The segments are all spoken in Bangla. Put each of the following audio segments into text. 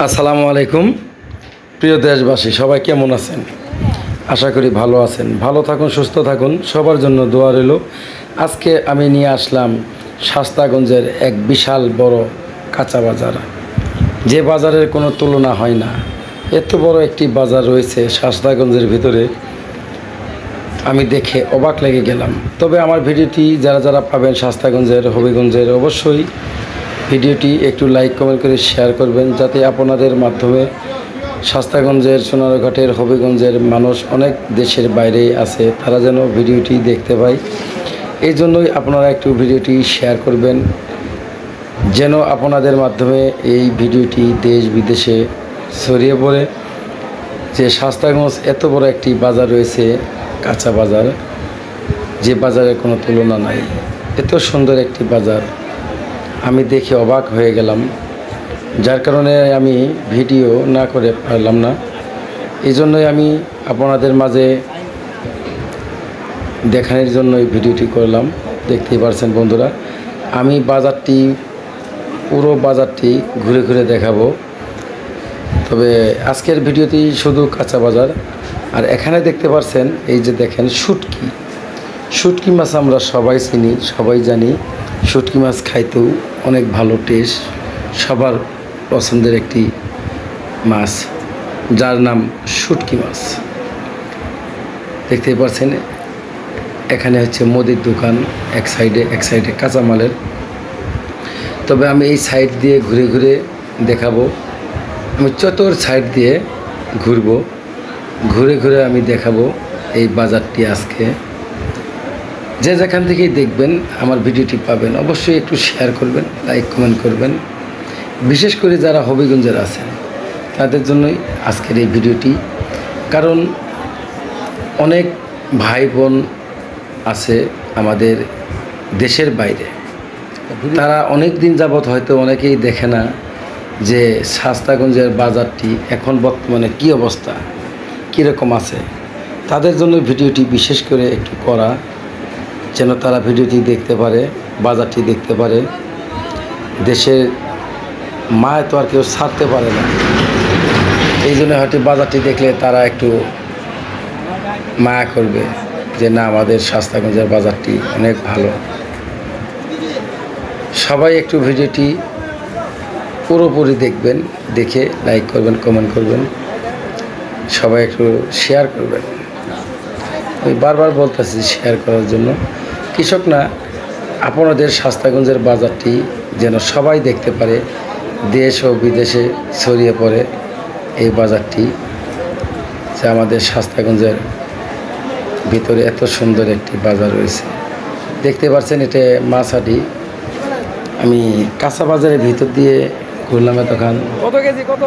আসসালামু আলাইকুম। প্রিয় দেশবাসী, সবাই কেমন আছেন? আশা করি ভালো আছেন। ভালো থাকুন, সুস্থ থাকুন, সবার জন্য দোয়া রইল। আজকে আমি নিয়ে আসলাম শাস্তাগঞ্জের এক বিশাল বড় কাঁচা বাজার, যে বাজারের কোনো তুলনা হয় না। এত বড় একটি বাজার রয়েছে শাস্তাগঞ্জের ভিতরে, আমি দেখে অবাক লেগে গেলাম। তবে আমার ভিডিওটি যারা যারা পাবেন শাস্তাগঞ্জের, হবিগঞ্জের, অবশ্যই ভিডিওটি একটু লাইক কমেন্ট করে শেয়ার করবেন, যাতে আপনাদের মাধ্যমে শাস্তাগঞ্জের, সোনারঘাটের, হবিগঞ্জের মানুষ অনেক দেশের বাইরে আছে, তারা যেন ভিডিওটি দেখতে পায়। এই জন্যই আপনারা একটু ভিডিওটি শেয়ার করবেন, যেন আপনাদের মাধ্যমে এই ভিডিওটি দেশ বিদেশে ছড়িয়ে পড়ে যে শাস্তাগঞ্জ এত বড় একটি বাজার রয়েছে, কাঁচা বাজার, যে বাজারের কোনো তুলনা নাই। এত সুন্দর একটি বাজার আমি দেখে অবাক হয়ে গেলাম, যার কারণে আমি ভিডিও না করে পারলাম না। এই জন্যই আমি আপনাদের মাঝে দেখানোর জন্যই ভিডিওটি করলাম। দেখতেই পারছেন বন্ধুরা, আমি বাজারটি, পুরো বাজারটি ঘুরে ঘুরে দেখাবো। তবে আজকের ভিডিওটি শুধু কাঁচা বাজার। আর এখানে দেখতে পাচ্ছেন, এই যে দেখেন শুটকি, শুটকি মাছ আমরা সবাই চিনি, সবাই জানি। শুটকি মাছ খাইতেও অনেক ভালো টেস্ট, সবার পছন্দের একটি মাছ, যার নাম শুটকি মাছ। দেখতেই পাচ্ছেন, এখানে হচ্ছে মুদির দোকান এক সাইডে কাঁচামালের। তবে আমি এই সাইড দিয়ে ঘুরে ঘুরে দেখাবো। আমি চতুর সাইড দিয়ে ঘুরবো, ঘুরে ঘুরে আমি দেখাবো এই বাজারটি। আজকে যে যেখান থেকেই দেখবেন আমার ভিডিওটি পাবেন, অবশ্যই একটু শেয়ার করবেন, লাইক কমেন্ট করবেন। বিশেষ করে যারা হবিগঞ্জের আছেন তাদের জন্যই আজকের এই ভিডিওটি। কারণ অনেক ভাই বোন আছে আমাদের দেশের বাইরে, তারা অনেক দিন যাবৎ হয়তো অনেকেই দেখে না যে শাস্তাগঞ্জের বাজারটি এখন বর্তমানে কী অবস্থা, কীরকম আছে। তাদের জন্য ভিডিওটি বিশেষ করে একটু করা, যেন তারা ভিডিওটি দেখতে পারে, বাজারটি দেখতে পারে। দেশের মায় তো আর কেউ ছাড়তে পারে না, এই জন্য হয়তো বাজারটি দেখলে তারা একটু মায়া করবে যে না, আমাদের শাস্তাগঞ্জের বাজারটি অনেক ভালো। সবাই একটু ভিডিওটি পুরোপুরি দেখবেন, দেখে লাইক করবেন, কমেন্ট করবেন, সবাই একটু শেয়ার করবেন। আমি বারবার বলতেছি শেয়ার করার জন্য। কৃষক না, আপনাদের শাস্তাগঞ্জের বাজারটি যেন সবাই দেখতে পারে, দেশ ও বিদেশে ছড়িয়ে পড়ে এই বাজারটি, যে আমাদের শাস্তাগঞ্জের ভিতরে এত সুন্দর একটি বাজার রয়েছে। দেখতে পাচ্ছেন, এটা মাছহাটি। আমি কাঁচা বাজারের ভিতর দিয়ে ঘুরলাম এতক্ষণ। কত কেজি, কত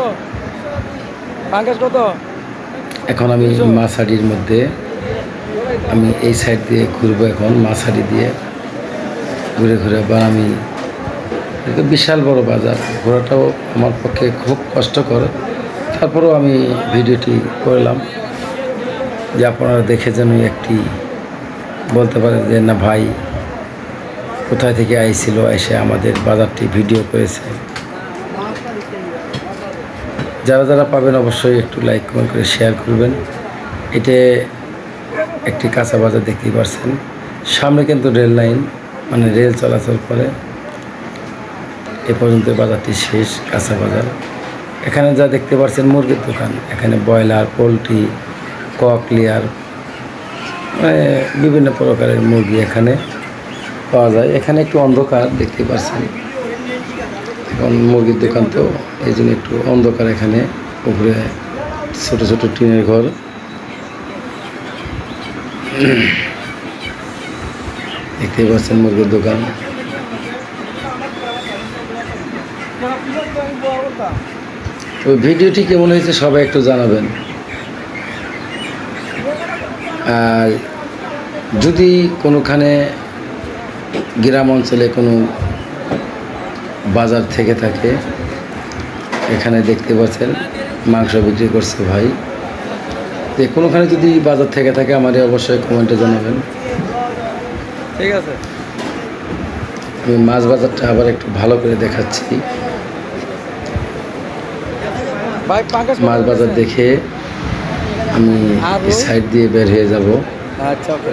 পাঙ্গাস, কত? এখন আমি মাছহাটির মধ্যে, আমি এই সাইড দিয়ে ঘুরবো। এখন মাছহাটি দিয়ে ঘুরে ঘুরে আবার আমি, এটা বিশাল বড় বাজার, ঘোরাটাও আমার পক্ষে খুব কষ্টকর। তারপরেও আমি ভিডিওটি করলাম, যে আপনারা দেখে যেন একটি বলতে পারেন যে না ভাই কোথায় থেকে আইছিল, এসে আমাদের বাজারটি ভিডিও করেছে। যারা যারা পাবেন অবশ্যই একটু লাইক কমেন্ট করে শেয়ার করবেন। এটা একটি কাঁচা বাজার, দেখতেই পাচ্ছেন। সামনে কিন্তু রেল লাইন, মানে রেল চলাচল করে। এ পর্যন্ত বাজারটি শেষ, কাঁচা বাজার। এখানে যা দেখতে পাচ্ছেন মুরগির দোকান, এখানে ব্রয়লার, পোলট্রি, ককলিয়ার, মানে বিভিন্ন প্রকারের মুরগি এখানে পাওয়া যায়। এখানে একটু অন্ধকার, দেখতে পাচ্ছেন। এখন মুরগির দোকান তো এই জন্য একটু অন্ধকার। এখানে উপরে ছোট ছোট টিনের ঘর। দেখতেই পাচ্ছেন মুরগির দোকান। তো ভিডিওটি কেমন হয়েছে সবাই একটু জানাবেন। আর যদি কোনোখানে গ্রাম অঞ্চলে কোনো বাজার থেকে থাকে, এখানে দেখতে পাচ্ছেন মাংস বিক্রি করছে ভাই। যে কোনোখানে যদি বাজার থেকে থাকে আমাদের অবশ্যই কমেন্টে জানাবেন। ঠিক আছে, আমি মাছ বাজারটা আবার একটু ভালো করে দেখাচ্ছি। ভাই পাঙ্কাশ কত মাছ বাজার দিয়েছেন? দেখে আমি আর রুই? সাইড দিয়ে বের হয়ে যাব। আচ্ছা ওকে,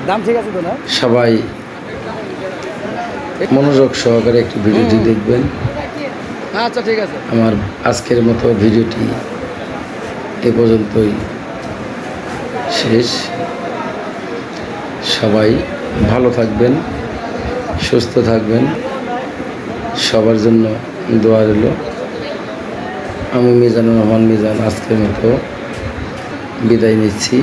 দাম ঠিক আছে তো না? সবাই মনোযোগ সহকারে একটু ভিডিওটি দেখবেন। আচ্ছা ঠিক আছে। আমার আজকের মতো ভিডিওটি এ পর্যন্তই শেষ। সবাই ভালো থাকবেন, সুস্থ থাকবেন, সবার জন্য দোয়া রইল। আমি মিজানুর রহমান মিজান আজকের মতো বিদায় নিচ্ছি।